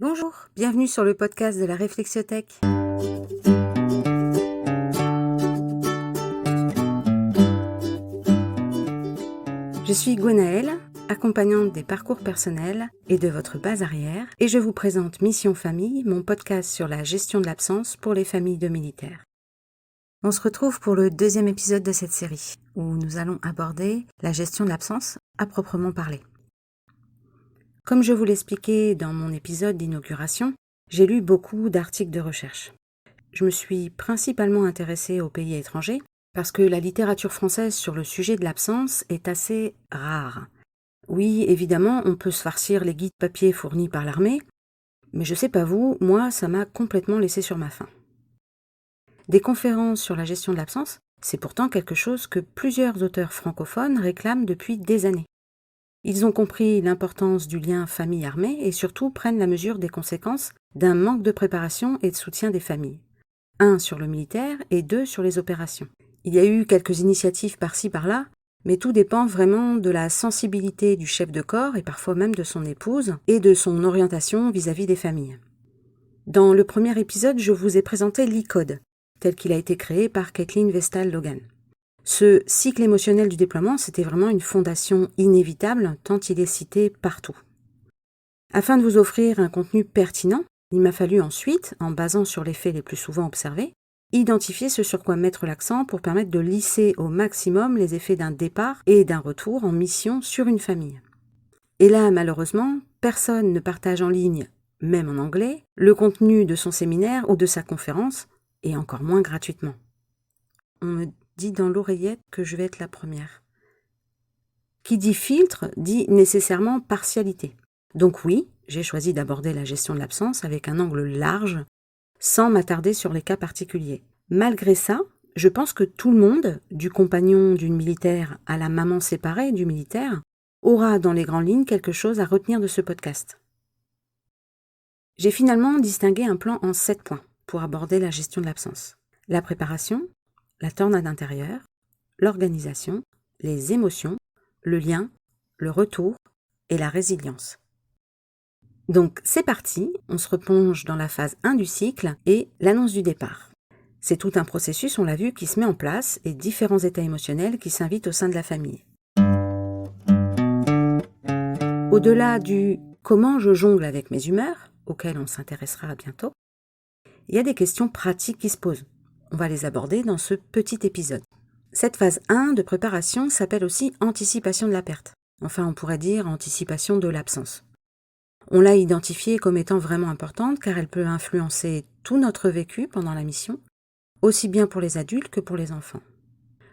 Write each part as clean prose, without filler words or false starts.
Bonjour, bienvenue sur le podcast de la Réflexiothèque. Je suis Gwenaëlle, accompagnante des parcours personnels et de votre base arrière, et je vous présente Mission Famille, mon podcast sur la gestion de l'absence pour les familles de militaires. On se retrouve pour le deuxième épisode de cette série, où nous allons aborder la gestion de l'absence à proprement parler. Comme je vous l'expliquais dans mon épisode d'inauguration, j'ai lu beaucoup d'articles de recherche. Je me suis principalement intéressée aux pays étrangers parce que la littérature française sur le sujet de l'absence est assez rare. Oui, évidemment, on peut se farcir les guides papier fournis par l'armée, mais je sais pas vous, moi, ça m'a complètement laissé sur ma faim. Des conférences sur la gestion de l'absence, c'est pourtant quelque chose que plusieurs auteurs francophones réclament depuis des années. Ils ont compris l'importance du lien famille-armée et surtout prennent la mesure des conséquences d'un manque de préparation et de soutien des familles. 1 sur le militaire et 2 sur les opérations. Il y a eu quelques initiatives par-ci par-là, mais tout dépend vraiment de la sensibilité du chef de corps et parfois même de son épouse et de son orientation vis-à-vis des familles. Dans le premier épisode, je vous ai présenté l'E-Code, tel qu'il a été créé par Kathleen Vestal-Logan. Ce cycle émotionnel du déploiement, c'était vraiment une fondation inévitable, tant il est cité partout. Afin de vous offrir un contenu pertinent, il m'a fallu ensuite, en basant sur les faits les plus souvent observés, identifier ce sur quoi mettre l'accent pour permettre de lisser au maximum les effets d'un départ et d'un retour en mission sur une famille. Et là, malheureusement, personne ne partage en ligne, même en anglais, le contenu de son séminaire ou de sa conférence, et encore moins gratuitement. On me dit dans l'oreillette que je vais être la première. Qui dit filtre dit nécessairement partialité. Donc oui, j'ai choisi d'aborder la gestion de l'absence avec un angle large, sans m'attarder sur les cas particuliers. Malgré ça, je pense que tout le monde, du compagnon d'une militaire à la maman séparée du militaire, aura dans les grandes lignes quelque chose à retenir de ce podcast. J'ai finalement distingué un plan en 7 points pour aborder la gestion de l'absence. La préparation, la tornade intérieure, l'organisation, les émotions, le lien, le retour et la résilience. Donc c'est parti, on se replonge dans la phase 1 du cycle et l'annonce du départ. C'est tout un processus, on l'a vu, qui se met en place et différents états émotionnels qui s'invitent au sein de la famille. Au-delà du « comment je jongle avec mes humeurs », auquel on s'intéressera bientôt, il y a des questions pratiques qui se posent. On va les aborder dans ce petit épisode. Cette phase 1 de préparation s'appelle aussi anticipation de la perte. Enfin, on pourrait dire anticipation de l'absence. On l'a identifiée comme étant vraiment importante car elle peut influencer tout notre vécu pendant la mission, aussi bien pour les adultes que pour les enfants.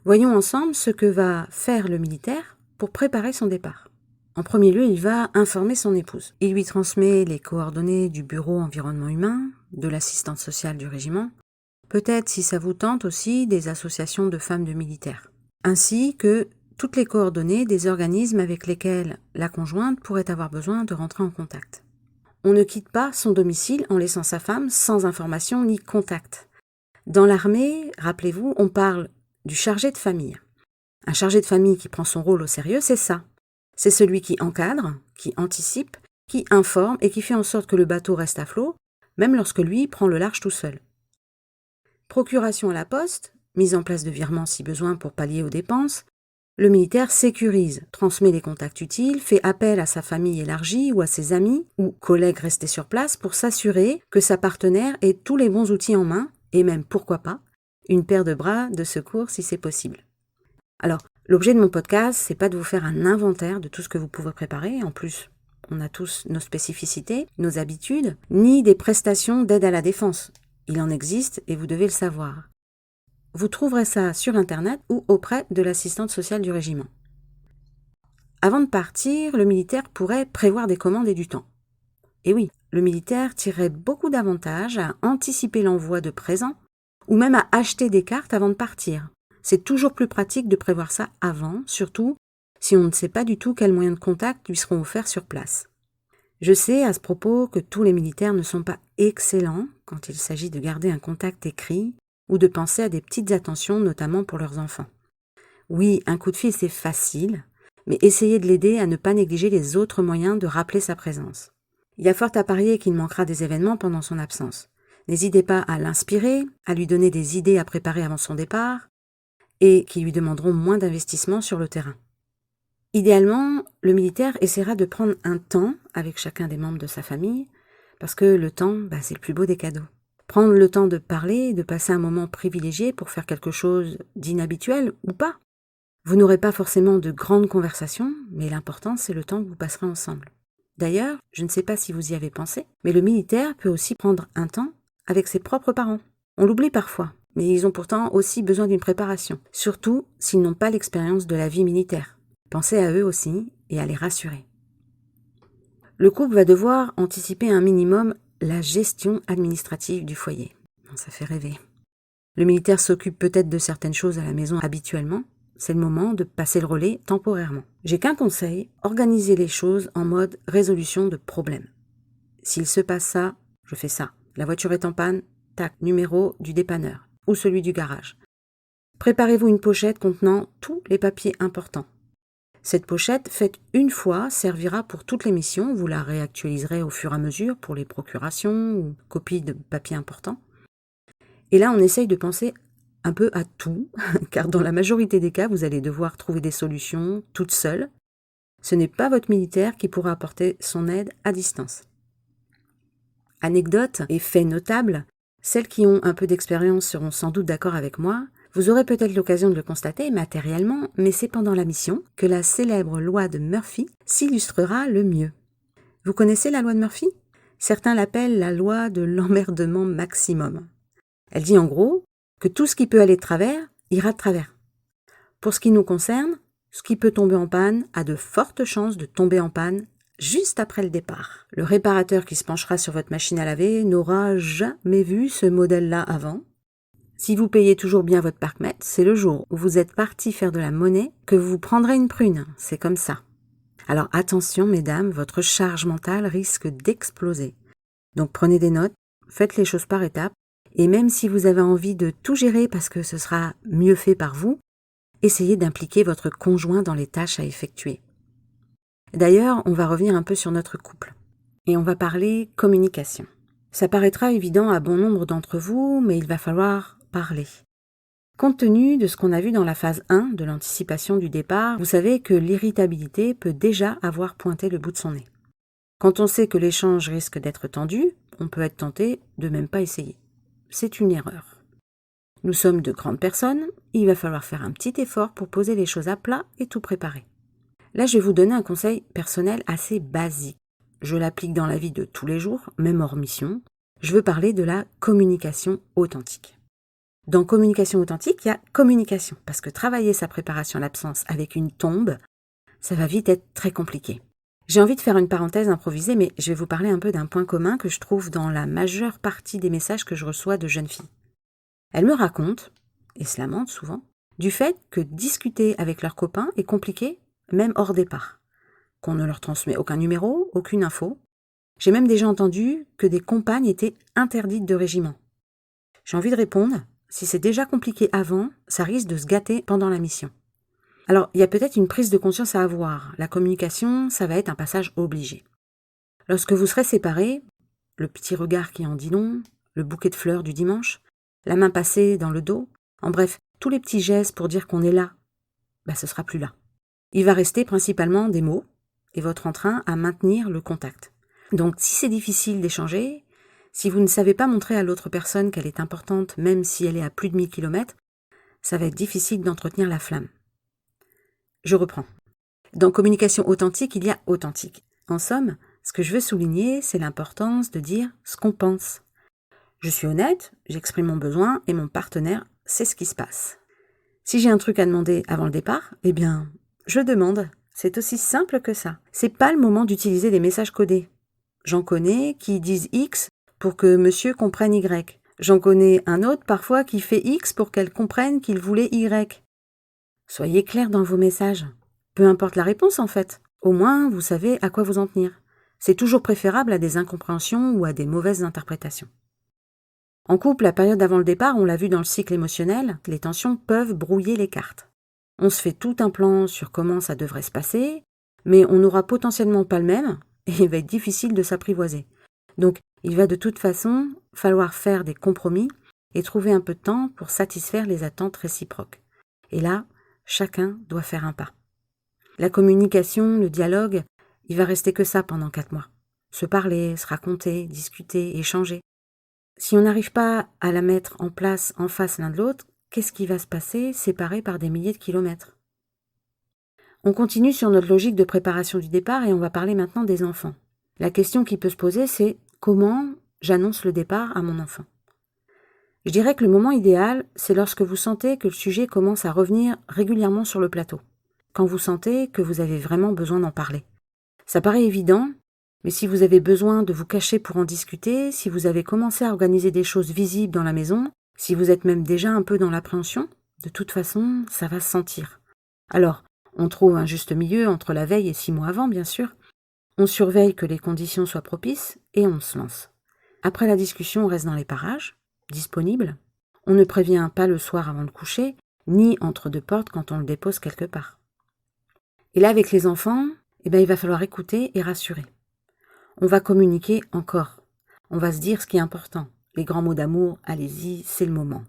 Voyons ensemble ce que va faire le militaire pour préparer son départ. En premier lieu, il va informer son épouse. Il lui transmet les coordonnées du bureau environnement humain, de l'assistante sociale du régiment, peut-être, si ça vous tente aussi, des associations de femmes de militaires, ainsi que toutes les coordonnées des organismes avec lesquels la conjointe pourrait avoir besoin de rentrer en contact. On ne quitte pas son domicile en laissant sa femme sans information ni contact. Dans l'armée, rappelez-vous, on parle du chargé de famille. Un chargé de famille qui prend son rôle au sérieux, c'est ça. C'est celui qui encadre, qui anticipe, qui informe et qui fait en sorte que le bateau reste à flot, même lorsque lui prend le large tout seul. Procuration à la poste, mise en place de virements si besoin pour pallier aux dépenses, le militaire sécurise, transmet les contacts utiles, fait appel à sa famille élargie ou à ses amis ou collègues restés sur place pour s'assurer que sa partenaire ait tous les bons outils en main et même, pourquoi pas, une paire de bras de secours si c'est possible. Alors, l'objet de mon podcast, c'est pas de vous faire un inventaire de tout ce que vous pouvez préparer, en plus, on a tous nos spécificités, nos habitudes, ni des prestations d'aide à la défense. Il en existe et vous devez le savoir. Vous trouverez ça sur Internet ou auprès de l'assistante sociale du régiment. Avant de partir, le militaire pourrait prévoir des commandes et du temps. Et oui, le militaire tirerait beaucoup d'avantages à anticiper l'envoi de présents ou même à acheter des cartes avant de partir. C'est toujours plus pratique de prévoir ça avant, surtout si on ne sait pas du tout quels moyens de contact lui seront offerts sur place. Je sais à ce propos que tous les militaires ne sont pas excellents quand il s'agit de garder un contact écrit ou de penser à des petites attentions, notamment pour leurs enfants. Oui, un coup de fil, c'est facile, mais essayez de l'aider à ne pas négliger les autres moyens de rappeler sa présence. Il y a fort à parier qu'il manquera des événements pendant son absence. N'hésitez pas à l'inspirer, à lui donner des idées à préparer avant son départ et qui lui demanderont moins d'investissement sur le terrain. Idéalement, le militaire essaiera de prendre un temps avec chacun des membres de sa famille parce que le temps, c'est le plus beau des cadeaux. Prendre le temps de parler, de passer un moment privilégié pour faire quelque chose d'inhabituel ou pas. Vous n'aurez pas forcément de grandes conversations, mais l'important c'est le temps que vous passerez ensemble. D'ailleurs, je ne sais pas si vous y avez pensé, mais le militaire peut aussi prendre un temps avec ses propres parents. On l'oublie parfois, mais ils ont pourtant aussi besoin d'une préparation, surtout s'ils n'ont pas l'expérience de la vie militaire. Pensez à eux aussi et à les rassurer. Le couple va devoir anticiper un minimum la gestion administrative du foyer. Ça fait rêver. Le militaire s'occupe peut-être de certaines choses à la maison habituellement. C'est le moment de passer le relais temporairement. J'ai qu'un conseil, organisez les choses en mode résolution de problèmes. S'il se passe ça, je fais ça. La voiture est en panne, tac, numéro du dépanneur ou celui du garage. Préparez-vous une pochette contenant tous les papiers importants. Cette pochette, faite une fois, servira pour toutes les missions. Vous la réactualiserez au fur et à mesure pour les procurations ou copies de papiers importants. Et là, on essaye de penser un peu à tout, car dans la majorité des cas, vous allez devoir trouver des solutions toutes seules. Ce n'est pas votre militaire qui pourra apporter son aide à distance. Anecdote et fait notable, celles qui ont un peu d'expérience seront sans doute d'accord avec moi. Vous aurez peut-être l'occasion de le constater matériellement, mais c'est pendant la mission que la célèbre loi de Murphy s'illustrera le mieux. Vous connaissez la loi de Murphy ? Certains l'appellent la loi de l'emmerdement maximum. Elle dit en gros que tout ce qui peut aller de travers, ira de travers. Pour ce qui nous concerne, ce qui peut tomber en panne a de fortes chances de tomber en panne juste après le départ. Le réparateur qui se penchera sur votre machine à laver n'aura jamais vu ce modèle-là avant. Si vous payez toujours bien votre parc-mètre, c'est le jour où vous êtes parti faire de la monnaie que vous prendrez une prune. C'est comme ça. Alors attention, mesdames, votre charge mentale risque d'exploser. Donc prenez des notes, faites les choses par étapes, et même si vous avez envie de tout gérer parce que ce sera mieux fait par vous, essayez d'impliquer votre conjoint dans les tâches à effectuer. D'ailleurs, on va revenir un peu sur notre couple. Et on va parler communication. Ça paraîtra évident à bon nombre d'entre vous, mais il va falloir parler. Compte tenu de ce qu'on a vu dans la phase 1 de l'anticipation du départ, vous savez que l'irritabilité peut déjà avoir pointé le bout de son nez. Quand on sait que l'échange risque d'être tendu, on peut être tenté de même pas essayer. C'est une erreur. Nous sommes de grandes personnes, il va falloir faire un petit effort pour poser les choses à plat et tout préparer. Là, je vais vous donner un conseil personnel assez basique. Je l'applique dans la vie de tous les jours, même hors mission. Je veux parler de la communication authentique. Dans communication authentique, il y a communication, parce que travailler sa préparation à l'absence avec une tombe, ça va vite être très compliqué. J'ai envie de faire une parenthèse improvisée, mais je vais vous parler un peu d'un point commun que je trouve dans la majeure partie des messages que je reçois de jeunes filles. Elles me racontent, et se lamentent souvent, du fait que discuter avec leurs copains est compliqué, même hors départ. Qu'on ne leur transmet aucun numéro, aucune info. J'ai même déjà entendu que des compagnes étaient interdites de régiment. J'ai envie de répondre, si c'est déjà compliqué avant, ça risque de se gâter pendant la mission. Alors, il y a peut-être une prise de conscience à avoir. La communication, ça va être un passage obligé. Lorsque vous serez séparés, le petit regard qui en dit long, le bouquet de fleurs du dimanche, la main passée dans le dos, en bref, tous les petits gestes pour dire qu'on est là, ce sera plus là. Il va rester principalement des mots et votre entrain à maintenir le contact. Donc, si c'est difficile d'échanger, si vous ne savez pas montrer à l'autre personne qu'elle est importante, même si elle est à plus de 1000 km, ça va être difficile d'entretenir la flamme. Je reprends. Dans communication authentique, il y a authentique. En somme, ce que je veux souligner, c'est l'importance de dire ce qu'on pense. Je suis honnête, j'exprime mon besoin et mon partenaire sait ce qui se passe. Si j'ai un truc à demander avant le départ, je demande. C'est aussi simple que ça. C'est pas le moment d'utiliser des messages codés. J'en connais qui disent X pour que monsieur comprenne Y. J'en connais un autre parfois qui fait X pour qu'elle comprenne qu'il voulait Y. Soyez clairs dans vos messages. Peu importe la réponse en fait. Au moins, vous savez à quoi vous en tenir. C'est toujours préférable à des incompréhensions ou à des mauvaises interprétations. En couple, la période avant le départ, on l'a vu dans le cycle émotionnel, les tensions peuvent brouiller les cartes. On se fait tout un plan sur comment ça devrait se passer, mais on n'aura potentiellement pas le même, et il va être difficile de s'apprivoiser. Donc, il va de toute façon falloir faire des compromis et trouver un peu de temps pour satisfaire les attentes réciproques. Et là, chacun doit faire un pas. La communication, le dialogue, il va rester que ça pendant 4 mois. Se parler, se raconter, discuter, échanger. Si on n'arrive pas à la mettre en place en face l'un de l'autre, qu'est-ce qui va se passer séparés par des milliers de kilomètres? On continue sur notre logique de préparation du départ et on va parler maintenant des enfants. La question qui peut se poser, c'est comment j'annonce le départ à mon enfant? Je dirais que le moment idéal, c'est lorsque vous sentez que le sujet commence à revenir régulièrement sur le plateau, quand vous sentez que vous avez vraiment besoin d'en parler. Ça paraît évident, mais si vous avez besoin de vous cacher pour en discuter, si vous avez commencé à organiser des choses visibles dans la maison, si vous êtes même déjà un peu dans l'appréhension, de toute façon, ça va se sentir. Alors, on trouve un juste milieu entre la veille et 6 mois avant, bien sûr. On surveille que les conditions soient propices et on se lance. Après la discussion, on reste dans les parages, disponible. On ne prévient pas le soir avant de coucher, ni entre deux portes quand on le dépose quelque part. Et là, avec les enfants, il va falloir écouter et rassurer. On va communiquer encore. On va se dire ce qui est important. Les grands mots d'amour, allez-y, c'est le moment.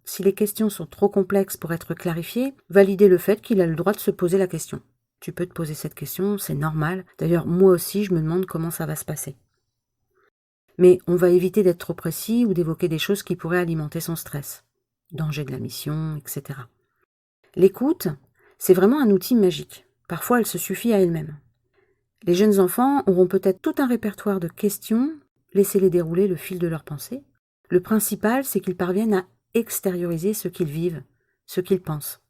Si les questions sont trop complexes pour être clarifiées, validez le fait qu'il a le droit de se poser la question. Tu peux te poser cette question, c'est normal. D'ailleurs, moi aussi, je me demande comment ça va se passer. Mais on va éviter d'être trop précis ou d'évoquer des choses qui pourraient alimenter son stress. Danger de la mission, etc. L'écoute, c'est vraiment un outil magique. Parfois, elle se suffit à elle-même. Les jeunes enfants auront peut-être tout un répertoire de questions, laissez-les dérouler le fil de leurs pensées. Le principal, c'est qu'ils parviennent à extérioriser ce qu'ils vivent, ce qu'ils pensent.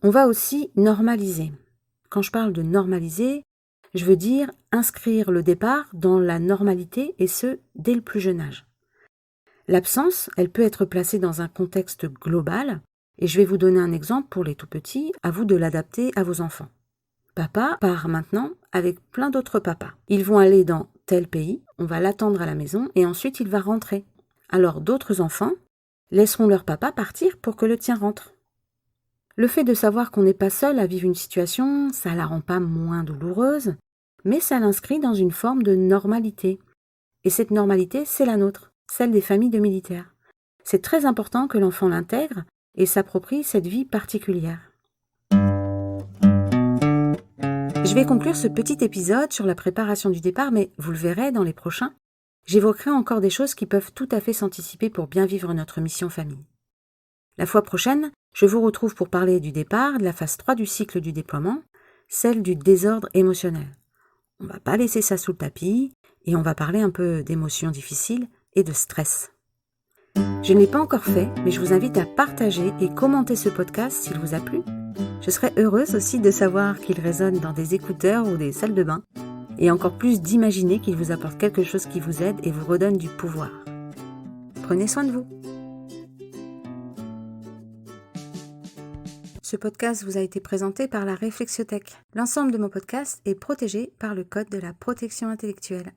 On va aussi normaliser. Quand je parle de normaliser, je veux dire inscrire le départ dans la normalité et ce, dès le plus jeune âge. L'absence, elle peut être placée dans un contexte global, et je vais vous donner un exemple pour les tout-petits, à vous de l'adapter à vos enfants. Papa part maintenant avec plein d'autres papas. Ils vont aller dans tel pays, on va l'attendre à la maison et ensuite il va rentrer. Alors d'autres enfants laisseront leur papa partir pour que le tien rentre. Le fait de savoir qu'on n'est pas seul à vivre une situation, ça la rend pas moins douloureuse, mais ça l'inscrit dans une forme de normalité. Et cette normalité, c'est la nôtre, celle des familles de militaires. C'est très important que l'enfant l'intègre et s'approprie cette vie particulière. Je vais conclure ce petit épisode sur la préparation du départ, mais vous le verrez dans les prochains, j'évoquerai encore des choses qui peuvent tout à fait s'anticiper pour bien vivre notre mission famille. La fois prochaine, je vous retrouve pour parler du départ, de la phase 3 du cycle du déploiement, celle du désordre émotionnel. On ne va pas laisser ça sous le tapis et on va parler un peu d'émotions difficiles et de stress. Je ne l'ai pas encore fait, mais je vous invite à partager et commenter ce podcast s'il vous a plu. Je serais heureuse aussi de savoir qu'il résonne dans des écouteurs ou des salles de bain, et encore plus d'imaginer qu'il vous apporte quelque chose qui vous aide et vous redonne du pouvoir. Prenez soin de vous. Ce podcast vous a été présenté par la Réflexiothèque. L'ensemble de mon podcast est protégé par le Code de la protection intellectuelle.